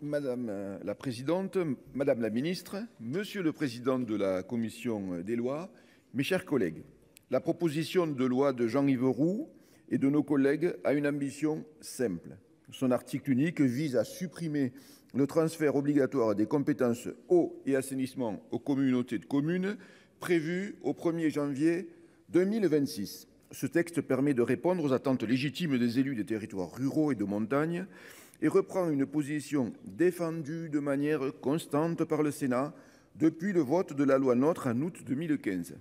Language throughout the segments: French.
Madame la présidente, madame la ministre, monsieur le président de la commission des lois, mes chers collègues, la proposition de loi de Jean-Yves Roux et de nos collègues a une ambition simple. Son article unique vise à supprimer le transfert obligatoire des compétences eau et assainissement aux communautés de communes prévu au 1er janvier 2026. Ce texte permet de répondre aux attentes légitimes des élus des territoires ruraux et de montagne et reprend une position défendue de manière constante par le Sénat depuis le vote de la loi NOTRe en août 2015.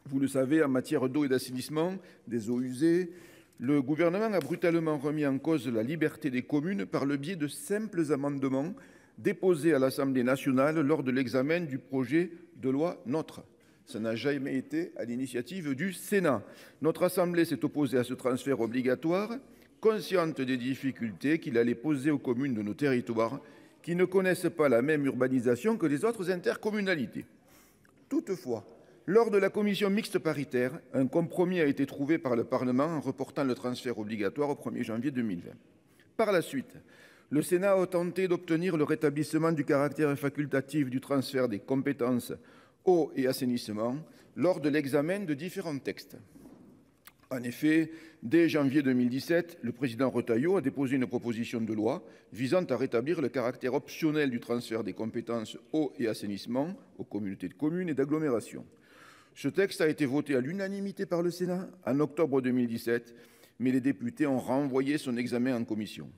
Vous le savez, en matière d'eau et d'assainissement des eaux usées, le gouvernement a brutalement remis en cause la liberté des communes par le biais de simples amendements déposés à l'Assemblée nationale lors de l'examen du projet de loi NOTRe. Ça n'a jamais été à l'initiative du Sénat. Notre Assemblée s'est opposée à ce transfert obligatoire, consciente des difficultés qu'il allait poser aux communes de nos territoires qui ne connaissent pas la même urbanisation que les autres intercommunalités. Toutefois, lors de la commission mixte paritaire, un compromis a été trouvé par le Parlement en reportant le transfert obligatoire au 1er janvier 2020. Par la suite, le Sénat a tenté d'obtenir le rétablissement du caractère facultatif du transfert des compétences eau et assainissement lors de l'examen de différents textes. En effet, dès janvier 2017, le président Retailleau a déposé une proposition de loi visant à rétablir le caractère optionnel du transfert des compétences eau et assainissement aux communautés de communes et d'agglomération. Ce texte a été voté à l'unanimité par le Sénat en octobre 2017, mais les députés ont renvoyé son examen en commission.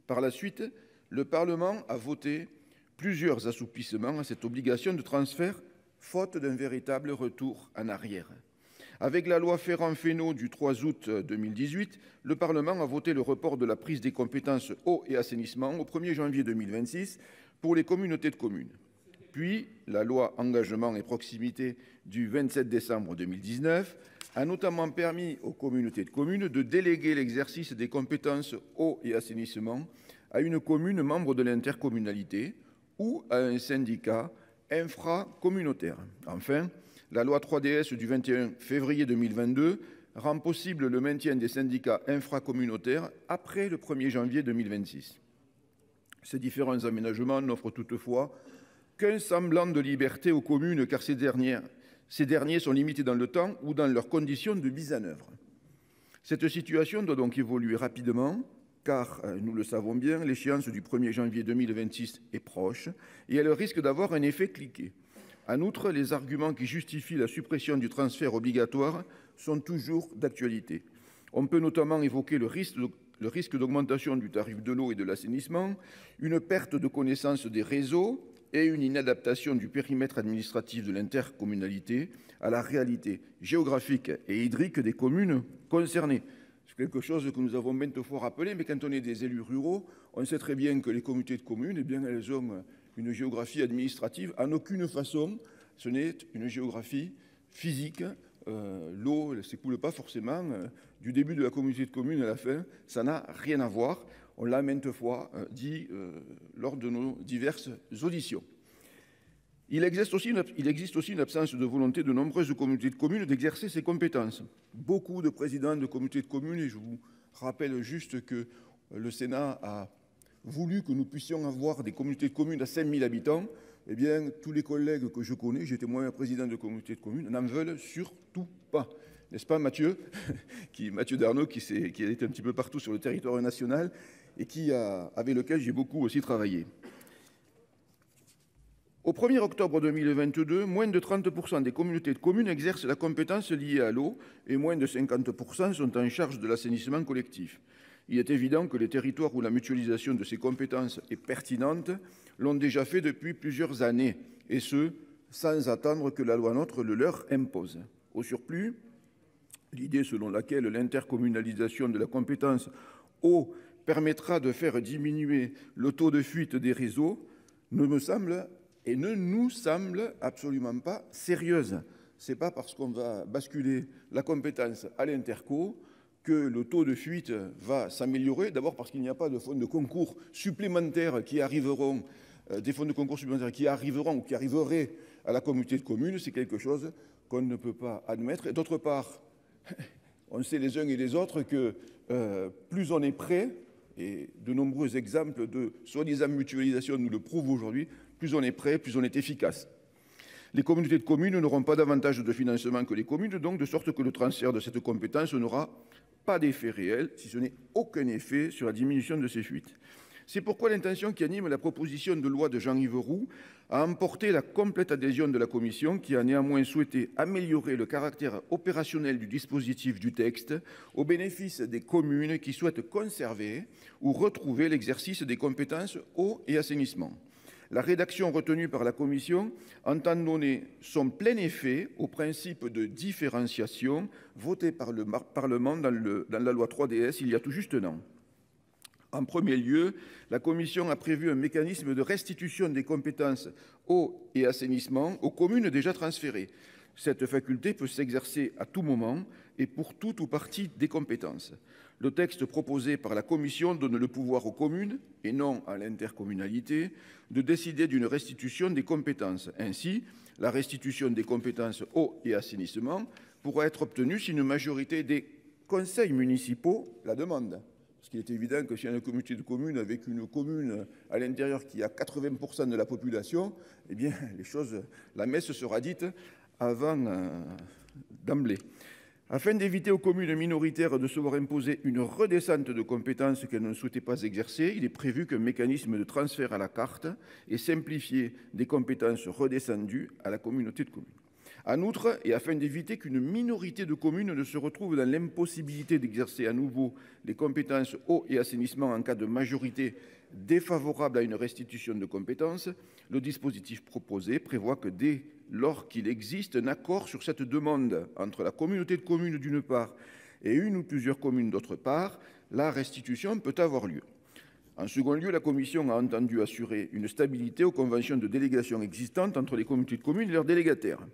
Par la suite, le Parlement a voté plusieurs assouplissements à cette obligation de transfert, faute d'un véritable retour en arrière. Avec la loi Ferrand-Fesneau du 3 août 2018, le Parlement a voté le report de la prise des compétences eau et assainissement au 1er janvier 2026 pour les communautés de communes. Puis, la loi Engagement et Proximité du 27 décembre 2019 a notamment permis aux communautés de communes de déléguer l'exercice des compétences eau et assainissement à une commune membre de l'intercommunalité ou à un syndicat infracommunautaire. Enfin, la loi 3DS du 21 février 2022 rend possible le maintien des syndicats infracommunautaires après le 1er janvier 2026. Ces différents aménagements n'offrent toutefois qu'un semblant de liberté aux communes car ces derniers sont limités dans le temps ou dans leurs conditions de mise en œuvre. Cette situation doit donc évoluer rapidement car, nous le savons bien, l'échéance du 1er janvier 2026 est proche et elle risque d'avoir un effet cliquet. En outre, les arguments qui justifient la suppression du transfert obligatoire sont toujours d'actualité. On peut notamment évoquer le risque d'augmentation du tarif de l'eau et de l'assainissement, une perte de connaissance des réseaux et une inadaptation du périmètre administratif de l'intercommunalité à la réalité géographique et hydrique des communes concernées. C'est quelque chose que nous avons maintes fois rappelé, mais quand on est des élus ruraux, on sait très bien que les communautés de communes, eh bien, elles ont une géographie administrative. En aucune façon, ce n'est une géographie physique. L'eau ne s'écoule pas forcément du début de la communauté de communes à la fin. Ça n'a rien à voir. On l'a maintes fois dit lors de nos diverses auditions. Il existe aussi une absence de volonté de nombreuses communautés de communes d'exercer ces compétences. Beaucoup de présidents de communautés de communes, et je vous rappelle juste que le Sénat a voulu que nous puissions avoir des communautés de communes à 5000 habitants, eh bien, tous les collègues que je connais, j'étais moi-même président de communauté de communes, n'en veulent surtout pas. N'est-ce pas Mathieu Mathieu Darnaud, qui a été un petit peu partout sur le territoire national et avec lequel j'ai beaucoup aussi travaillé. Au 1er octobre 2022, moins de 30% des communautés de communes exercent la compétence liée à l'eau et moins de 50% sont en charge de l'assainissement collectif. Il est évident que les territoires où la mutualisation de ces compétences est pertinente l'ont déjà fait depuis plusieurs années, et ce, sans attendre que la loi NOTRe le leur impose. Au surplus, l'idée selon laquelle l'intercommunalisation de la compétence eau permettra de faire diminuer le taux de fuite des réseaux ne nous semble absolument pas sérieuse. Ce n'est pas parce qu'on va basculer la compétence à l'interco que le taux de fuite va s'améliorer. D'abord parce qu'il n'y a pas de fonds de concours supplémentaires qui arriveront, ou qui arriveraient à la communauté de communes. C'est quelque chose qu'on ne peut pas admettre. Et d'autre part, on sait les uns et les autres que plus on est près, et de nombreux exemples de soi-disant mutualisation nous le prouvent aujourd'hui, plus on est prêt, plus on est efficace. Les communautés de communes n'auront pas davantage de financement que les communes, donc de sorte que le transfert de cette compétence n'aura pas d'effet réel, si ce n'est aucun effet sur la diminution de ces fuites. C'est pourquoi l'intention qui anime la proposition de loi de Jean-Yves Roux a emporté la complète adhésion de la Commission, qui a néanmoins souhaité améliorer le caractère opérationnel du dispositif du texte au bénéfice des communes qui souhaitent conserver ou retrouver l'exercice des compétences eau et assainissement. La rédaction retenue par la Commission entend donner son plein effet au principe de différenciation voté par le Parlement dans la loi 3DS il y a tout juste un an. En premier lieu, la Commission a prévu un mécanisme de restitution des compétences eau et assainissement aux communes déjà transférées. Cette faculté peut s'exercer à tout moment et pour tout ou partie des compétences. Le texte proposé par la Commission donne le pouvoir aux communes, et non à l'intercommunalité, de décider d'une restitution des compétences. Ainsi, la restitution des compétences eau et assainissement pourra être obtenue si une majorité des conseils municipaux la demande. Parce qu'il est évident que si on a une communauté de communes avec une commune à l'intérieur qui a 80% de la population, eh bien, la messe sera dite avant d'emblée. Afin d'éviter aux communes minoritaires de se voir imposer une redescente de compétences qu'elles ne souhaitaient pas exercer, il est prévu qu'un mécanisme de transfert à la carte et simplifié des compétences redescendues à la communauté de communes. En outre, et afin d'éviter qu'une minorité de communes ne se retrouve dans l'impossibilité d'exercer à nouveau les compétences eau et assainissement en cas de majorité défavorable à une restitution de compétences, le dispositif proposé prévoit que dès lors qu'il existe un accord sur cette demande entre la communauté de communes d'une part et une ou plusieurs communes d'autre part, la restitution peut avoir lieu. En second lieu, la Commission a entendu assurer une stabilité aux conventions de délégation existantes entre les communautés de communes et leurs délégataires.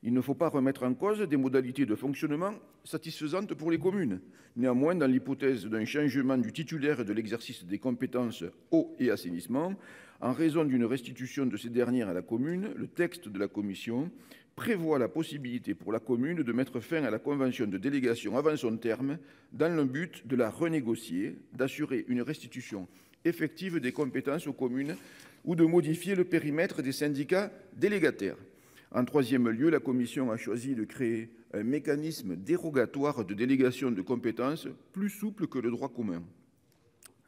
Il ne faut pas remettre en cause des modalités de fonctionnement satisfaisantes pour les communes. Néanmoins, dans l'hypothèse d'un changement du titulaire de l'exercice des compétences eau et assainissement, en raison d'une restitution de ces dernières à la commune, le texte de la Commission prévoit la possibilité pour la commune de mettre fin à la convention de délégation avant son terme, dans le but de la renégocier, d'assurer une restitution effective des compétences aux communes ou de modifier le périmètre des syndicats délégataires. En troisième lieu, la Commission a choisi de créer un mécanisme dérogatoire de délégation de compétences plus souple que le droit commun.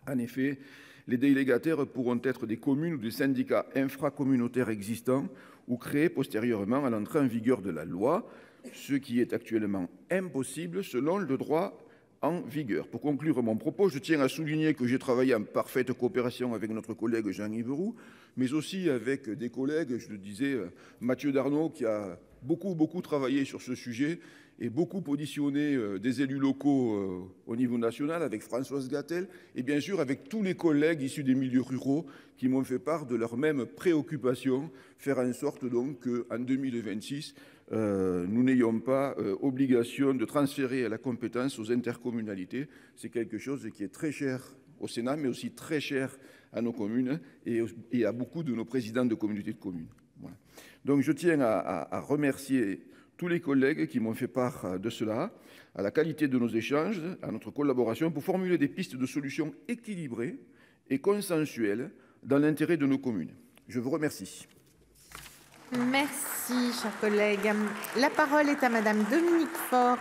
En effet, les délégataires pourront être des communes ou des syndicats infracommunautaires existants ou créés postérieurement à l'entrée en vigueur de la loi, ce qui est actuellement impossible selon le droit en vigueur. Pour conclure mon propos, je tiens à souligner que j'ai travaillé en parfaite coopération avec notre collègue Jean-Yves Roux, mais aussi avec des collègues, je le disais, Mathieu Darnaud, qui a beaucoup travaillé sur ce sujet et beaucoup auditionné des élus locaux au niveau national, avec Françoise Gatel, et bien sûr avec tous les collègues issus des milieux ruraux qui m'ont fait part de leurs mêmes préoccupations, faire en sorte donc qu'en 2026, nous n'ayons pas obligation de transférer la compétence aux intercommunalités. C'est quelque chose qui est très cher au Sénat, mais aussi très cher à nos communes et à beaucoup de nos présidents de communautés de communes. Voilà. Donc je tiens à remercier tous les collègues qui m'ont fait part de cela, à la qualité de nos échanges, à notre collaboration pour formuler des pistes de solutions équilibrées et consensuelles dans l'intérêt de nos communes. Je vous remercie. Merci, cher collègue. La parole est à Madame Dominique Faure,